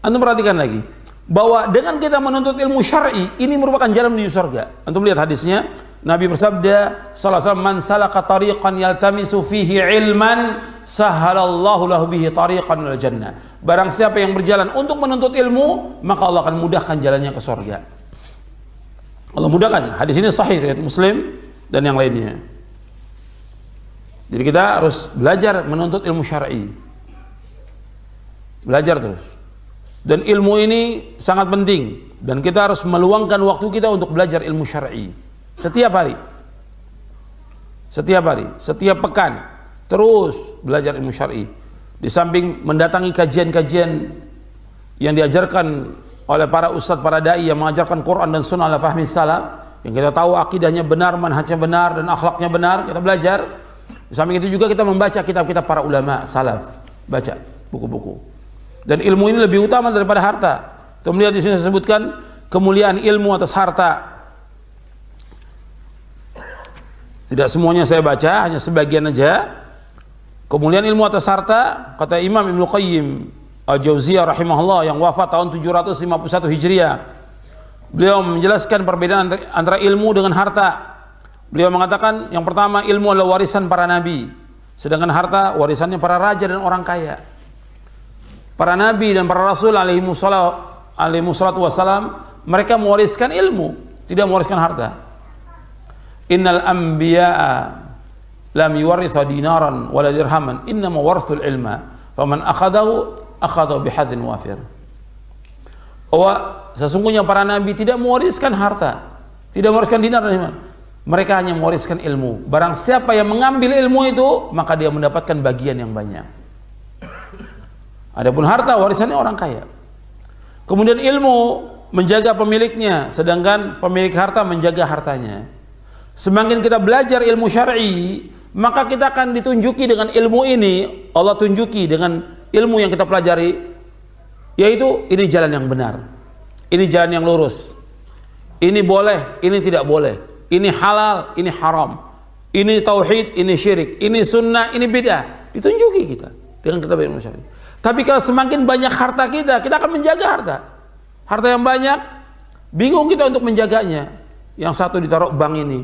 Antum perhatikan lagi bahwa dengan kita menuntut ilmu syar'i ini merupakan jalan menuju surga. Antum lihat hadisnya, Nabi bersabda sallallahu alaihi wasallam, "Man salaka tariqan yaltamisu fihi ilman, sahhalallahu lahu bihi tariqan ilal jannah." Barang siapa yang berjalan untuk menuntut ilmu, maka Allah akan mudahkan jalannya ke surga. Allah mudahkan. Hadis ini sahih riwayat Muslim dan yang lainnya. Jadi kita harus belajar menuntut ilmu syar'i. Belajar terus. Dan ilmu ini sangat penting dan kita harus meluangkan waktu kita untuk belajar ilmu syar'i setiap hari. Setiap hari, setiap pekan terus belajar ilmu syar'i. Di samping mendatangi kajian-kajian yang diajarkan oleh para ustadz, para dai yang mengajarkan Quran dan Sunnah ala fahmi salaf, yang kita tahu akidahnya benar, manhajnya benar dan akhlaknya benar, kita belajar. Di samping itu juga kita membaca kitab-kitab para ulama salaf, baca buku-buku. Dan ilmu ini lebih utama daripada harta. Kita melihat di sini saya sebutkan kemuliaan ilmu atas harta. Tidak semuanya saya baca, hanya sebagian aja. Kemuliaan ilmu atas harta, kata Imam Ibnu Qayyim Al-Jauziyah rahimahullah yang wafat tahun 751 Hijriah. Beliau menjelaskan perbedaan antara ilmu dengan harta. Beliau mengatakan yang pertama, ilmu adalah warisan para nabi, sedangkan harta warisannya para raja dan orang kaya. Para nabi dan para rasul alaihi salatu wassalam, mereka mewariskan ilmu, tidak mewariskan harta. Innal anbiya'a lam yuwaritha dinaran wala dirhaman, innama warathul ilma, faman akhadahu akhadha bihadzin wafir. Bahwa sesungguhnya para nabi tidak mewariskan harta, tidak mewariskan dinar dan dirham. Mereka hanya mewariskan ilmu. Barang siapa yang mengambil ilmu itu, maka dia mendapatkan bagian yang banyak. Adapun harta warisannya orang kaya. Kemudian ilmu menjaga pemiliknya, sedangkan pemilik harta menjaga hartanya. Semakin kita belajar ilmu syar'i, maka kita akan ditunjuki dengan ilmu ini, Allah tunjuki dengan ilmu yang kita pelajari, yaitu ini jalan yang benar, ini jalan yang lurus, ini boleh, ini tidak boleh, ini halal, ini haram, ini tauhid, ini syirik, ini sunnah, ini bid'ah. Ditunjuki kita dengan kitab ilmu syar'i. Tapi kalau semakin banyak harta kita akan menjaga harta. Harta yang banyak, bingung kita untuk menjaganya. Yang satu ditaruh bank ini,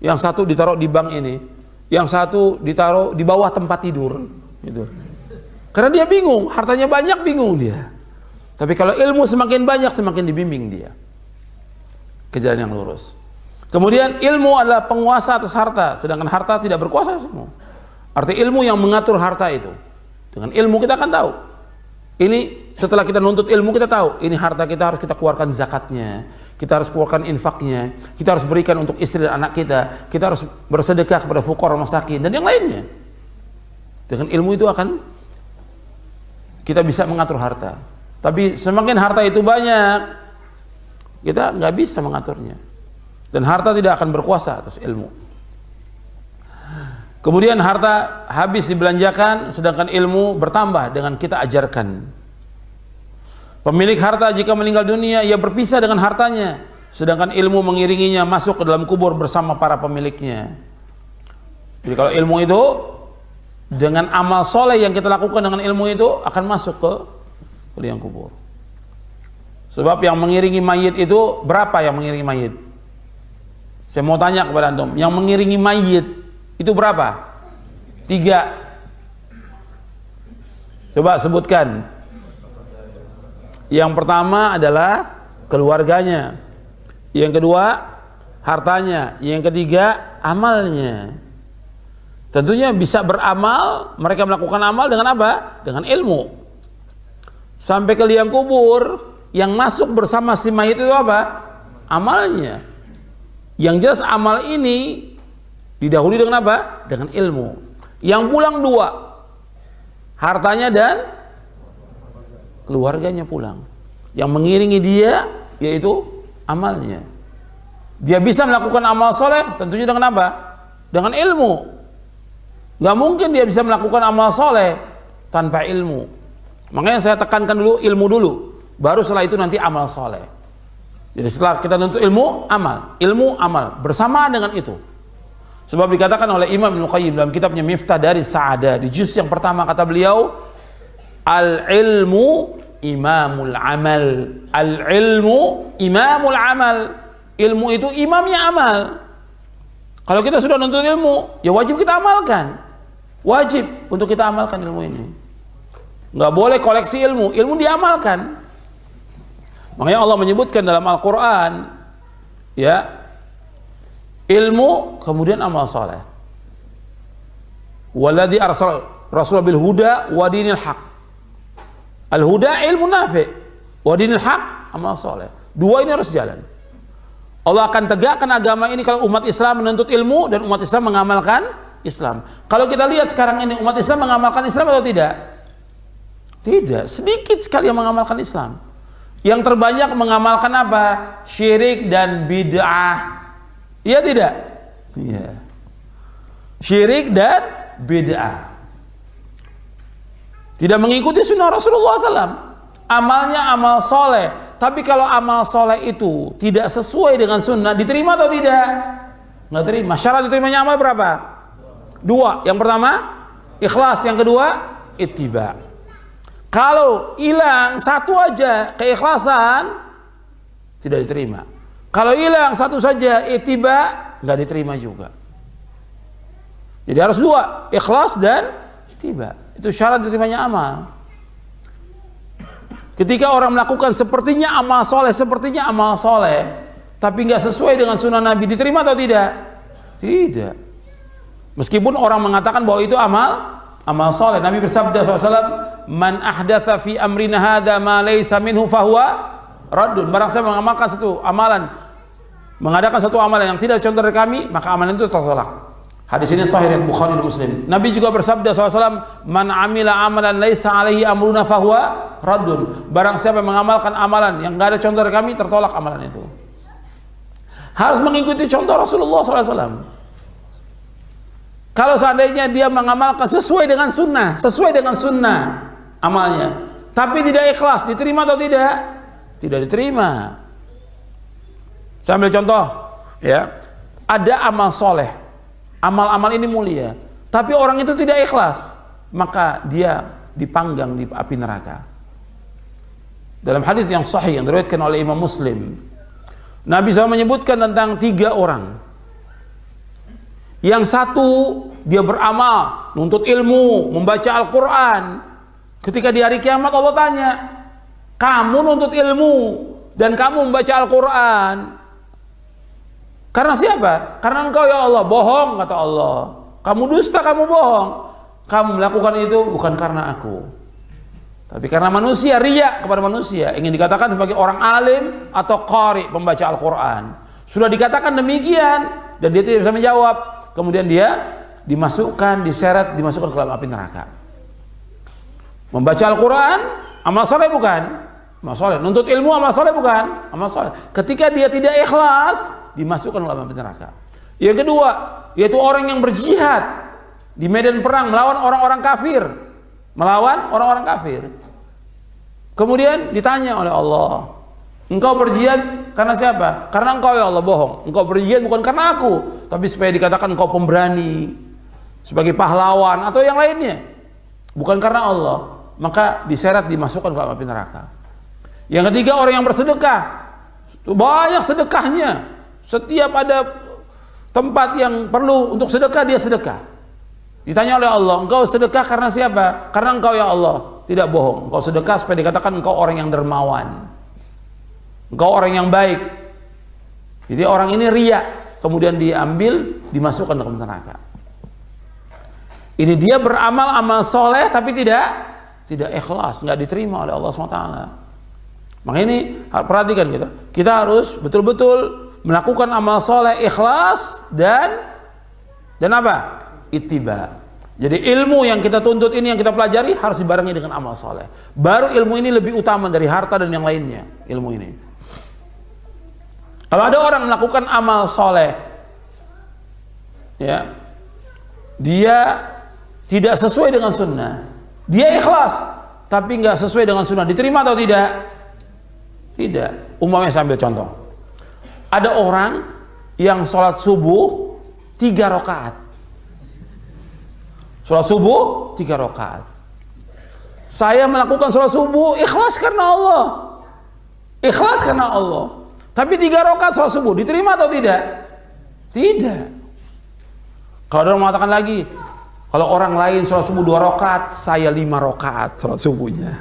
yang satu ditaruh di bank ini, yang satu ditaruh di bawah tempat tidur, gitu. Karena dia bingung, hartanya banyak, bingung dia. Tapi kalau ilmu semakin banyak, semakin dibimbing dia ke jalan yang lurus. Kemudian ilmu adalah penguasa atas harta, sedangkan harta tidak berkuasa semua. Arti ilmu yang mengatur harta itu. Dengan ilmu kita akan tahu. Ini setelah kita nuntut ilmu kita tahu, ini harta kita harus kita keluarkan zakatnya, kita harus keluarkan infaknya, kita harus berikan untuk istri dan anak kita harus bersedekah kepada fuqara masakin dan yang lainnya. Dengan ilmu itu akan kita bisa mengatur harta. Tapi semakin harta itu banyak, kita nggak bisa mengaturnya. Dan harta tidak akan berkuasa atas ilmu. Kemudian harta habis dibelanjakan, sedangkan ilmu bertambah dengan kita ajarkan. Pemilik harta jika meninggal dunia, ia berpisah dengan hartanya, sedangkan ilmu mengiringinya masuk ke dalam kubur bersama para pemiliknya. Jadi kalau ilmu itu dengan amal soleh yang kita lakukan dengan ilmu itu akan masuk ke liang kubur. Sebab yang mengiringi mayit itu berapa yang mengiringi mayit? Saya mau tanya kepada antum, yang mengiringi mayit itu berapa? 3. Coba sebutkan. Yang pertama adalah keluarganya. Yang kedua hartanya. Yang ketiga amalnya. Tentunya bisa beramal, mereka melakukan amal dengan apa? Dengan ilmu. Sampai ke liang kubur, yang masuk bersama si mayit itu apa? Amalnya. Yang jelas amal ini didahului dengan apa? Dengan ilmu. Yang pulang 2, hartanya dan keluarganya pulang. Yang mengiringi dia yaitu amalnya. Dia bisa melakukan amal soleh tentunya dengan apa? Dengan ilmu. Gak mungkin dia bisa melakukan amal soleh tanpa ilmu. Makanya saya tekankan dulu ilmu dulu, baru setelah itu nanti amal soleh. Jadi setelah kita nuntut ilmu, amal bersamaan dengan itu. Sebab dikatakan oleh Imam Ibnu Qayyim dalam kitabnya Miftah Daris Sa'adah, di juz yang pertama kata beliau, al-ilmu imamul amal. Al-ilmu imamul amal. Ilmu itu imamnya amal. Kalau kita sudah nuntut ilmu, ya wajib kita amalkan. Wajib untuk kita amalkan ilmu ini. Nggak boleh koleksi ilmu, ilmu diamalkan. Makanya Allah menyebutkan dalam Al-Quran, ya, ilmu kemudian amal saleh. Walladzi arsala rasulahu bil huda wa dinil haq. Al huda ilmu nafi, wa dinil haq amal saleh. Dua ini harus jalan. Allah akan tegakkan agama ini kalau umat Islam menuntut ilmu dan umat Islam mengamalkan Islam. Kalau kita lihat sekarang ini umat Islam mengamalkan Islam atau tidak? Tidak, sedikit sekali yang mengamalkan Islam. Yang terbanyak mengamalkan apa? Syirik dan bid'ah. Iya tidak? Iya. Syirik dan bid'ah. Tidak mengikuti sunnah Rasulullah SAW. Amalnya amal soleh. Tapi kalau amal soleh itu tidak sesuai dengan sunnah, diterima atau tidak? Nggak terima. Syarat diterimanya amal berapa? Dua. Yang pertama, ikhlas. Yang kedua, ittiba. Kalau hilang satu aja keikhlasan, tidak diterima. Kalau hilang satu saja ittiba, nggak diterima juga. Jadi harus dua, ikhlas dan ittiba. Itu syarat diterimanya amal. Ketika orang melakukan sepertinya amal soleh, tapi nggak sesuai dengan sunnah Nabi, diterima atau tidak? Tidak. Meskipun orang mengatakan bahwa itu amal soleh. Nabi bersabda SAW, man ahdatha fi amrina hadha ma laysa minhu fahuwa raddun. Barang siapa mengamalkan satu amalan, mengadakan satu amalan yang tidak contoh dari kami, maka amalan itu tertolak. Hadis ini sahih riwayat Bukhari dan Muslim. Nabi juga bersabda SAW, man amila amalan laisa alaihi amruna fahuwa raddun. Barang siapa mengamalkan amalan yang enggak ada contoh dari kami, tertolak amalan itu. Harus mengikuti contoh Rasulullah SAW. Kalau seandainya dia mengamalkan sesuai dengan sunnah amalnya, tapi tidak ikhlas, diterima atau tidak? Tidak diterima. Saya ambil contoh, ya. Ada amal soleh. Amal-amal ini mulia, tapi orang itu tidak ikhlas, maka dia dipanggang di api neraka. Dalam hadis yang sahih yang diriwayatkan oleh Imam Muslim, Nabi SAW menyebutkan tentang 3 orang. Yang satu dia beramal, nuntut ilmu, membaca Al-Quran. Ketika di hari kiamat Allah tanya, kamu nuntut ilmu dan kamu membaca Al-Quran, karena siapa? Karena engkau ya Allah. Bohong kata Allah. Kamu dusta, kamu bohong. Kamu melakukan itu bukan karena aku, tapi karena manusia, riya kepada manusia. Ingin dikatakan sebagai orang alim atau qari, pembaca Al-Quran. Sudah dikatakan demikian dan dia tidak bisa menjawab. Kemudian dia dimasukkan, diseret, dimasukkan ke dalam api neraka. Membaca Al-Quran, amal soleh bukan? Amal soleh. Nuntut ilmu, amal soleh bukan? Amal soleh. Ketika dia tidak ikhlas, dimasukkan dalam api neraka. Yang kedua, yaitu orang yang berjihad di medan perang melawan orang-orang kafir. Kemudian ditanya oleh Allah, engkau berjihad karena siapa? Karena engkau ya Allah. Bohong. Engkau berjihad bukan karena aku, tapi supaya dikatakan engkau pemberani, sebagai pahlawan atau yang lainnya, bukan karena Allah. Maka diseret, dimasukkan ke dalam api neraka. Yang ketiga, orang yang bersedekah, banyak sedekahnya. Setiap ada tempat yang perlu untuk sedekah, dia sedekah. Ditanya oleh Allah, engkau sedekah karena siapa? Karena engkau ya Allah. Tidak, bohong. Engkau sedekah supaya dikatakan engkau orang yang dermawan, engkau orang yang baik. Jadi orang ini riya, kemudian diambil, dimasukkan ke neraka. Ini dia beramal amal soleh tapi tidak ikhlas, nggak diterima oleh Allah SWT. Makanya ini perhatikan kita harus betul-betul melakukan amal soleh ikhlas dan apa? Ittiba. Jadi ilmu yang kita tuntut ini, yang kita pelajari harus dibarengi dengan amal soleh. Baru ilmu ini lebih utama dari harta dan yang lainnya. Ilmu ini. Kalau ada orang melakukan amal soleh, ya, dia tidak sesuai dengan sunnah, dia ikhlas, tapi nggak sesuai dengan sunnah, diterima atau tidak? Tidak. Umpamanya saya ambil contoh. Ada orang yang sholat subuh 3 rakaat. Sholat subuh 3 rakaat. Saya melakukan sholat subuh ikhlas karena Allah. Ikhlas karena Allah. Tapi 3 rakaat sholat subuh diterima atau tidak? Tidak. Kalau ada orang mengatakan lagi, kalau orang lain sholat subuh 2 rakaat, saya 5 rakaat sholat subuhnya.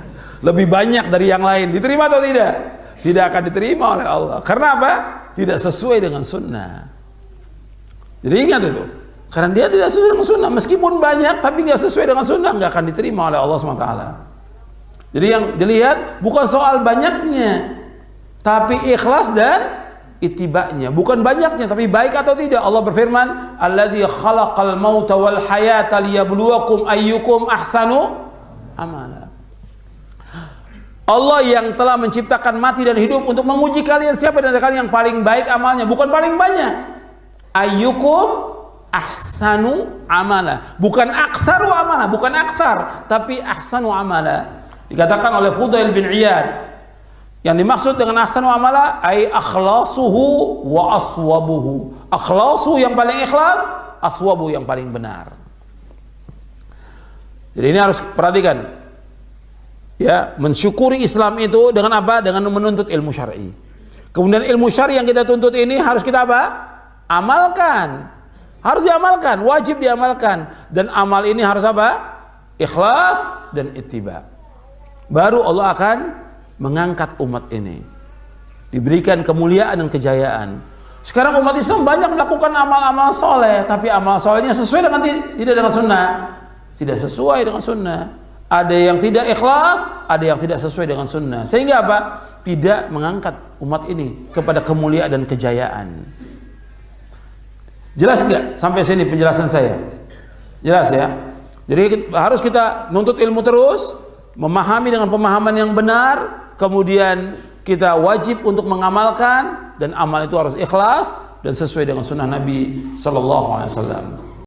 Lebih banyak dari yang lain. Diterima atau tidak? Tidak akan diterima oleh Allah. Karena apa? Tidak sesuai dengan sunnah. Jadi ingat itu. Karena dia tidak sesuai dengan sunnah. Meskipun banyak, tapi nggak sesuai dengan sunnah, nggak akan diterima oleh Allah SWT. Jadi yang dilihat bukan soal banyaknya, tapi ikhlas dan itibanya. Bukan banyaknya, tapi baik atau tidak. Allah berfirman, Alladzi khalaqal mauta wal hayata liyabluwakum ayyukum ahsanu amala. Allah yang telah menciptakan mati dan hidup untuk menguji kalian siapa dari kalian yang paling baik amalnya, bukan paling banyak. Ayyukum ahsanu amala, bukan aktsaru amala, bukan aktsar, tapi ahsanu amala. Dikatakan oleh Fudail bin Iyad, yang dimaksud dengan ahsanu amala ay akhlasuhu wa aswabuhu. Akhlasu yang paling ikhlas, aswabu yang paling benar. Jadi ini harus perhatikan. Ya, mensyukuri Islam itu dengan apa? Dengan menuntut ilmu syar'i. Kemudian ilmu syar'i yang kita tuntut ini harus kita apa? Amalkan. Harus diamalkan, wajib diamalkan. Dan amal ini harus apa? Ikhlas dan ittiba. Baru Allah akan mengangkat umat ini. Diberikan kemuliaan dan kejayaan. Sekarang umat Islam banyak melakukan amal-amal soleh, tapi amal solehnya sesuai dengan tidak dengan sunnah. Tidak sesuai dengan sunnah. Ada yang tidak ikhlas, ada yang tidak sesuai dengan sunnah. Sehingga apa? Tidak mengangkat umat ini kepada kemuliaan dan kejayaan. Jelas nggak sampai sini penjelasan saya? Jelas ya? Jadi harus kita nuntut ilmu terus, memahami dengan pemahaman yang benar, kemudian kita wajib untuk mengamalkan, dan amal itu harus ikhlas dan sesuai dengan sunnah Nabi Sallallahu Alaihi Wasallam.